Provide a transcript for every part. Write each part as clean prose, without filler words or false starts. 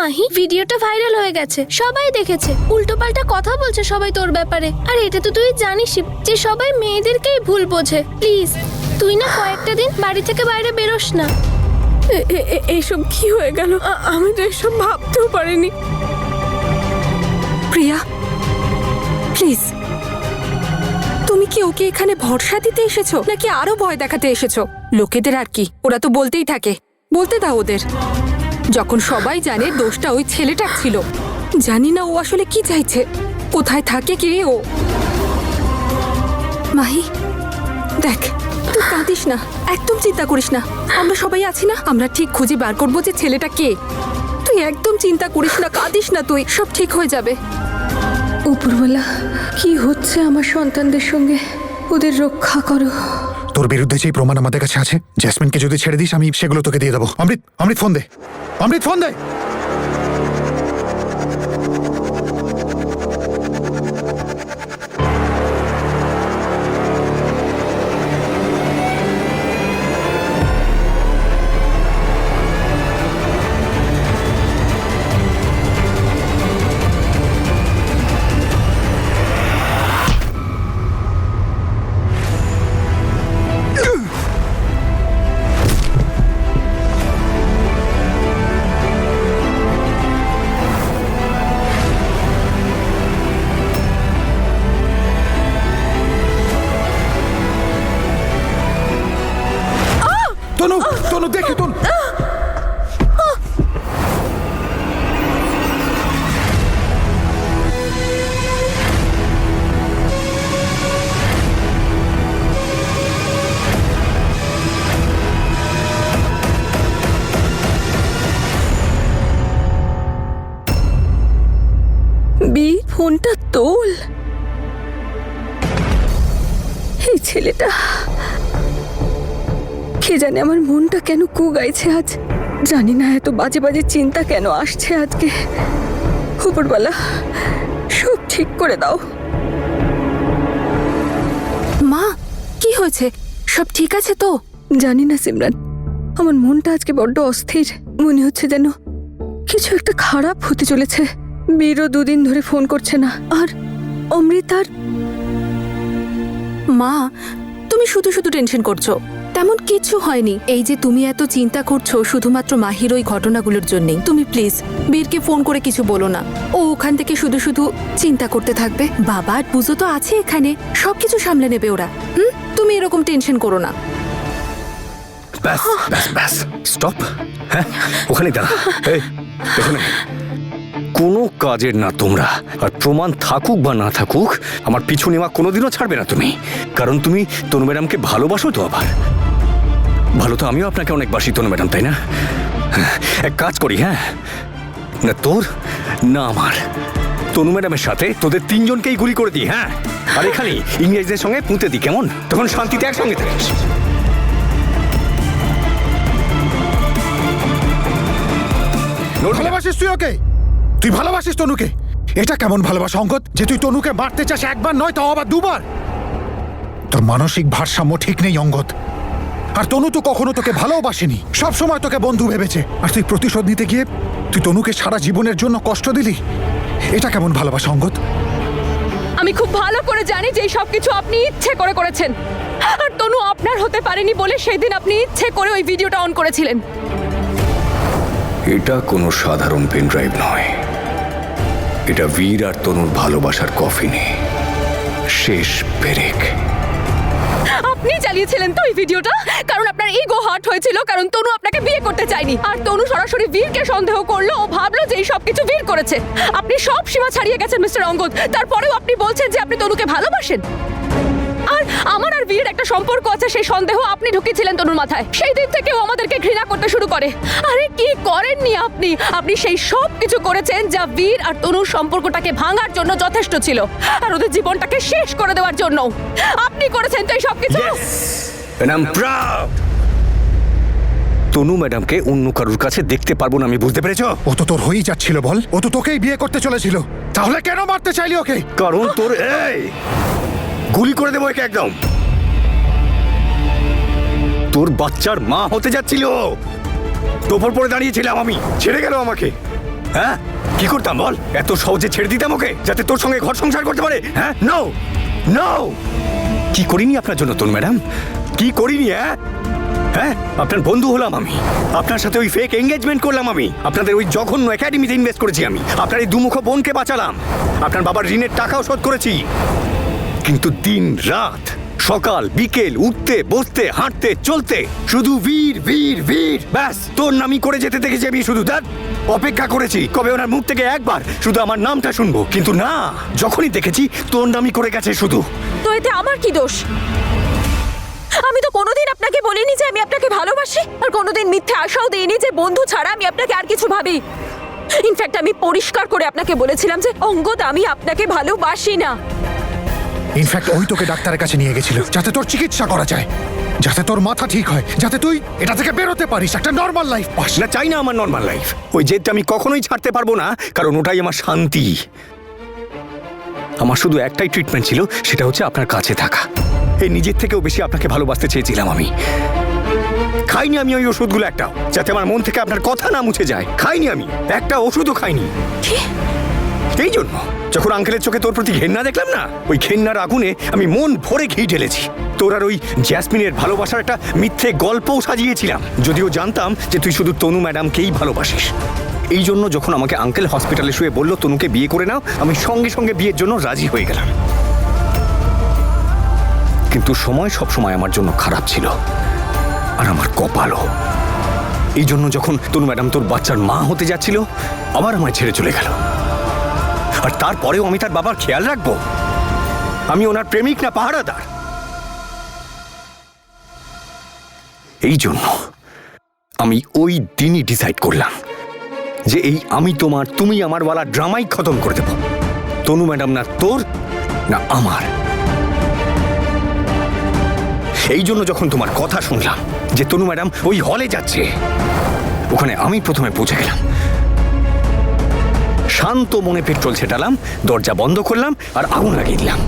মাহি, ভিডিওটা ভাইরাল হয়ে গেছে, সবাই দেখেছে, উল্টোপাল্টা কথা বলছে সবাই তোর ব্যাপারে। আর এটা তো তুই জানিসই যে সবাই মেয়েদেরকেই ভুল বোঝে। প্লিজ তুই না কয়েকটা দিন বাড়ি থেকে বাইরে বেরোস না। এইসব কি হয়ে গেল? আমি তো এসব ভাবতেও পারিনি। প্রিয়া, প্লিজ, তুমি কি ওকে এখানে ভরসা দিতে এসেছো নাকি আরো ভয় দেখাতে এসেছো? লোকেদের আর কি, ওরা তো বলতেই থাকে, বলতে দাও ওদের। যখন সবাই জানে দোষটা ওই ছেলেটার ছিল। জানি না ও আসলে কি চাইছে, কোথায় থাকে কে ও। মাহি দেখ, তুই কাঁদিস না, একদম চিন্তা করিস না, আমরা সবাই আছি না, আমরা ঠিক খুঁজে বার করবো যে ছেলেটা কে। তুই একদম চিন্তা করিস না, কাঁদিস না, তুই সব ঠিক হয়ে যাবে। উপরওয়ালা, কি হচ্ছে আমার সন্তানদের সঙ্গে? ওদের রক্ষা করো। তোর বিরুদ্ধে যেই প্রমাণ আমাদের কাছে আছে, জেসমিনকে যদি ছেড়ে দিস আমি সেগুলো তোকে দিয়ে দেবো। অমৃত, অমৃত ফোন দে, অমৃত ফোন দে। তনু, তনু দেখে, তনু। বীর, ফোনটা তোল। এই ছেলেটা, কে জানে আমার মনটা কেন কুগাইছে আজ। জানি না এত বাজে বাজে চিন্তা কেন আসছে আজকে। উপরওয়ালা, সব ঠিক করে দাও। মা, কি হয়েছে? সব ঠিক আছে তো? জানি না সিমরান, আমার মনটা আজকে বড্ড অস্থির। মনে হচ্ছে যেন কিছু একটা খারাপ হতে চলেছে। বীরও দুদিন ধরে ফোন করছে না, আর অমৃতার। মা, তুমি শুধু শুধু টেনশন করছো, তেমন কিছু হয়নি। এই যে তুমি এত চিন্তা করছো শুধুমাত্র মাহির ওই ঘটনাগুলোর জন্যই। তুমি প্লিজ বীরকে ফোন করে কিছু বলো না, ও ওখান থেকে শুধু শুধু চিন্তা করতে থাকবে। বাবা আর পুজো তো আছে এখানে, সবকিছু সামলে নেবে ওরা। তুমি এরকম টেনশন করো না। ব্যাস ব্যাস ব্যাস, স্টপ। হ্যাঁ, ওখানে দাঁড়া। এই, এখানে কোনো কাজের না তোমরা। আর প্রমাণ থাকুক বা না থাকুক, আমার পিছু নেওয়া কোনোদিনও ছাড়বে না তুমি। কারণ তুমি তনু ম্যাডামকে ভালোবাসো তো। আবার ভালো তো আমিও আপনাকে অনেক বাসি তনু ম্যাডাম, তাই না? এক কাজ করি, হ্যাঁ, না তোর না আমার, তনু ম্যাডামের সাথে তোদের তিনজনকেই গুলি করে দিই। হ্যাঁ, আর এখানে ইংরেজদের সঙ্গে পুঁতে দিই, কেমন? তখন শান্তিতে একসঙ্গে থাকিস। ভালোবাসিস তুই ওকে? তুই ভালোবাসিস তনুকে? এটা কেমন ভালোবাসা অঙ্গদ, যে তুই তনুকে মারতে চাস একবার নয়, তাও আবার দুবার? তোর মানসিক ভারসাম্য ঠিক নেই অঙ্গদ। আর তনু তো কখনো তোকে ভালোবাসেনি, সব সময় তোকে বন্ধু ভেবেছে। আর তুই প্রতিশোধ নিতে গিয়ে তুই তনুকে সারা জীবনের জন্য কষ্ট দিলি। এটা কেমন ভালোবাসা অঙ্গদ? আমি খুব ভালো করে জানি যে এই সবকিছু আপনি ইচ্ছে করে করেছেন। আর তনু আপনার হতে পারেনি বলে সেদিন আপনি ইচ্ছে করে ওই ভিডিওটা অন করেছিলেন। এটা কোনো সাধারণ পেন ড্রাইভ নয়, এটা বীর আর তনুর ভালোবাসার কফিনে শেষ পেরেক। আপনি চালিয়েছিলেন তো এই ভিডিওটা, কারণ আপনার ইগো হার্ট হয়েছিল, কারণ তনু আপনাকে বিয়ে করতে চায়নি। আর তনু সরাসরি বীরকে সন্দেহ করলো, ও ভাবলো যে এই সবকিছু বীর করেছে। আপনি সব সীমা ছাড়িয়ে গেছেন মিস্টার অঙ্গদ, তারপরেও আপনি বলছেন যে আপনি তনুকে ভালোবাসেন। আর আমার আর বীরের একটা সম্পর্ক আছে, সেই সন্দেহ আপনি ঢুকিয়েছিলেন তনুর মাথায়। সেই দিন থেকে ও আমাদেরকে ঘৃণা করতে শুরু করে। আরে কি করেননি আপনি? আপনি সেই সব কিছু করেছেন যা বীর আর তনুর সম্পর্কটাকে ভাঙার জন্য যথেষ্ট ছিল, আর ওদের জীবনটাকে শেষ করে দেওয়ার জন্য। আপনি করেছেন তো এই সব কিছু। And I'm proud. তনু ম্যাডামকে অন্য কারোর কাছে দেখতে পারবো না, আমি বুঝতে পেরেছো? ও তো তোর হয়েই যাচ্ছিল বল, ও তো তোকেই বিয়ে করতে চলেছিল, তাহলে কেন মারতে চাইলি ওকে? কারণ তোর এই গুলি করে দেবো একে একদম। তোর বাচ্চার মা হতে যাচ্ছিল, তোপর পরে দাঁড়িয়েছিলাম আমি, ছেড়ে গেল আমাকে। হ্যাঁ কি করতাম বল? এত সহজে ছেড়ে দিতাম ওকে যাতে তোর সঙ্গে ঘর সংসার করতে পারে? হ্যাঁ নো নো, কি করিনি আপনার জন্য তনু ম্যাডাম, কি করিনি? হ্যাঁ আপনার বন্ধু হলাম আমি, আপনার সাথে ওই ফেক এঙ্গেজমেন্ট করলাম আমি, আপনাদের ওই জঘন্য একাডেমিতে ইনভেস্ট করেছি আমি, আপনার এই দুমুখ বোনকে বাঁচালাম, আপনার বাবার ঋণের টাকাও শোধ করেছি। কিন্তু দিন রাত সকাল বিকেল উঠতে বসতে হাঁটতে চলতে শুধু বীর বীর বীর, ব্যাস তোর নামই করে যেতে দেখেছি আমি। শুধু দেখ অপেক্ষা করেছি কবে ওনার মুখ থেকে একবার শুধু আমার নামটা শুনবো, কিন্তু না, যখনই দেখেছি তোর নামই করে গেছে শুধু। তো এতে আমার কি দোষ? আমি তো কোনোদিন আপনাকে বলিনি যে আমি আপনাকে ভালোবাসি, আর কোনোদিন মিথ্যে আশাও দিইনি যে বন্ধু ছাড়া আমি আপনাকে আর কিছু ভাবি। ইনফ্যাক্ট আমি পরিষ্কার করে আপনাকে বলেছিলাম যে অঙ্গদ আমি আপনাকে ভালোবাসি না। ইনফ্যাক্ট ওই তোকে ডাক্তারের কাছে নিয়ে গেছিল যাতে তোর চিকিৎসা করা যায়, যাতে তোর মাথা ঠিক হয়, যাতে তুই এটা থেকে বেরোতে পারিস, একটা নর্মাল লাইফ পাস। না চাই না আমার নর্মাল লাইফ, ওই জেদটা আমি কখনোই ছাড়তে পারবো না, কারণ ওটাই আমার শান্তি। আমার শুধু একটাই ট্রিটমেন্ট ছিল, সেটা হচ্ছে আপনার কাছে থাকা। এই নিজের থেকেও বেশি আপনাকে ভালোবাসতে চেয়েছিলাম আমি। খাইনি আমি ওই ওষুধগুলো একটাও, যাতে আমার মন থেকে আপনার কথা না মুছে যায়। খাইনি আমি একটা ওষুধও খাইনি। এই জন্য যখন আঙ্কেলের চোখে তোর প্রতি ঘেন্না দেখলাম না, ওই ঘেন্নার আগুনে আমি মন ভরে ঘি ঢেলেছি। তোর আর ওই জ্যাসমিনের ভালোবাসার একটা মিথ্যে গল্পও সাজিয়েছিলাম, যদিও জানতাম যে তুই শুধু তনু ম্যাডামকেই ভালোবাসিস। এই জন্য যখন আমাকে আঙ্কেল হসপিটালে শুয়ে বলল তনুকে বিয়ে করে নাও, আমি সঙ্গে সঙ্গে বিয়ের জন্য রাজি হয়ে গেলাম। কিন্তু সময় সবসময় আমার জন্য খারাপ ছিল, আর আমার কপালও। এই জন্য যখন তনু ম্যাডাম তোর বাচ্চার মা হতে যাচ্ছিল, আবার আমায় ছেড়ে চলে গেল। আর তারপরেও আমি তার বাবার খেয়াল রাখবো? আমি ওনার প্রেমিক না পাহারাদার? এই জন্য আমি ওই দিনই ডিসাইড করলাম যে এই আমি তোমার তুমি আমার ওয়ালা ড্রামাই খতম করে দেব। তনু ম্যাডাম না তোর না আমার। এই জন্য যখন তোমার কথা শুনলাম যে তনু ম্যাডাম ওই হলে যাচ্ছে, ওখানে আমি প্রথমে পৌঁছে গেলাম। শান্ত মনে পেট্রোল ছেটালাম, দরজা বন্ধ করলাম আর আগুন লাগিয়ে দিলাম।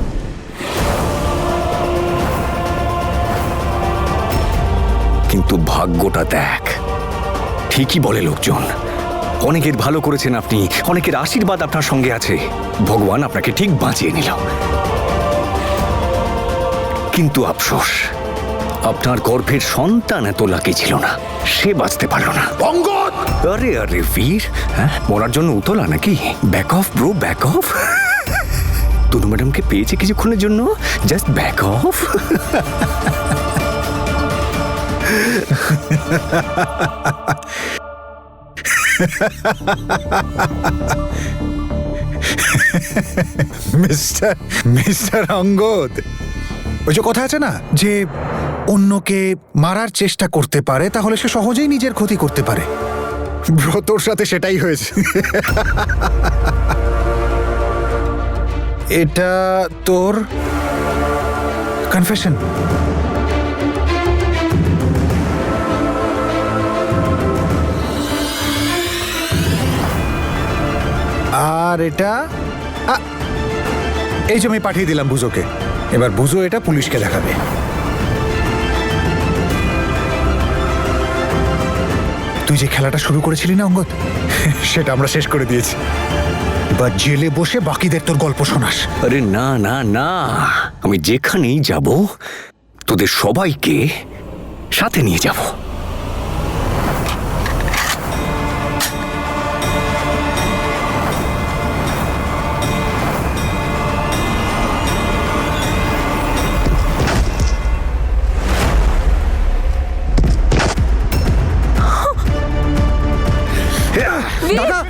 কিন্তু ভাগ্যটা দেখ, ঠিকই বলে লোকজন, অনেকের ভালো করেছেন আপনি, অনেকের আশীর্বাদ আপনার সঙ্গে আছে, ভগবান আপনাকে ঠিক বাঁচিয়ে নিল। কিন্তু আফসোস, আপনার গর্ভের সন্তান এত লাকি ছিল না, সে বাঁচতে পারলো না। অঙ্গদ! আরে আরে বীর, হ্যাঁ মরার জন্য উতলা নাকি? Back off bro, back off. Tanu ম্যাডামকে পেয়েছে কিছুক্ষণের জন্য, just back off. Mister mister Angad, ওই যে কথা আছে না যে অন্যকে মারার চেষ্টা করতে পারে তাহলে সে সহজেই নিজের ক্ষতি করতে পারে। ব্রো তোর সাথে সেটাই হয়েছে। এটা তোর কনফেশন। আর এটা এই যে আমি পাঠিয়ে দিলাম বুজোকে। এবার বুজো এটা পুলিশকে দেখাবে। তুই যে খেলাটা শুরু করেছিলি না অঙ্গদ, সেটা আমরা শেষ করে দিয়েছি। এবার জেলে বসে বাকিদের তোর গল্প শোনাস। আরে না না না, আমি যেখানেই যাব তোদের সবাইকে সাথে নিয়ে যাব। দাদা,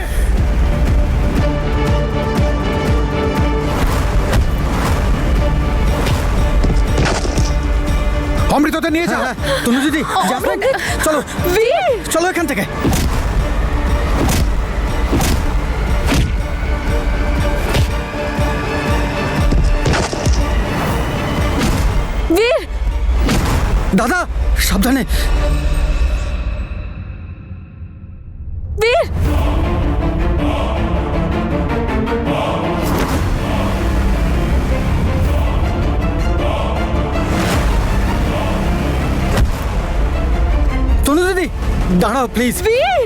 অমৃতদের নিয়ে যাও। তনু দিদি, চলো বীর! চলো এখান থেকে। বীর! দাদা সাবধানে। বীর! তনু দিদি দাঁড়াও প্লিজ। বীর!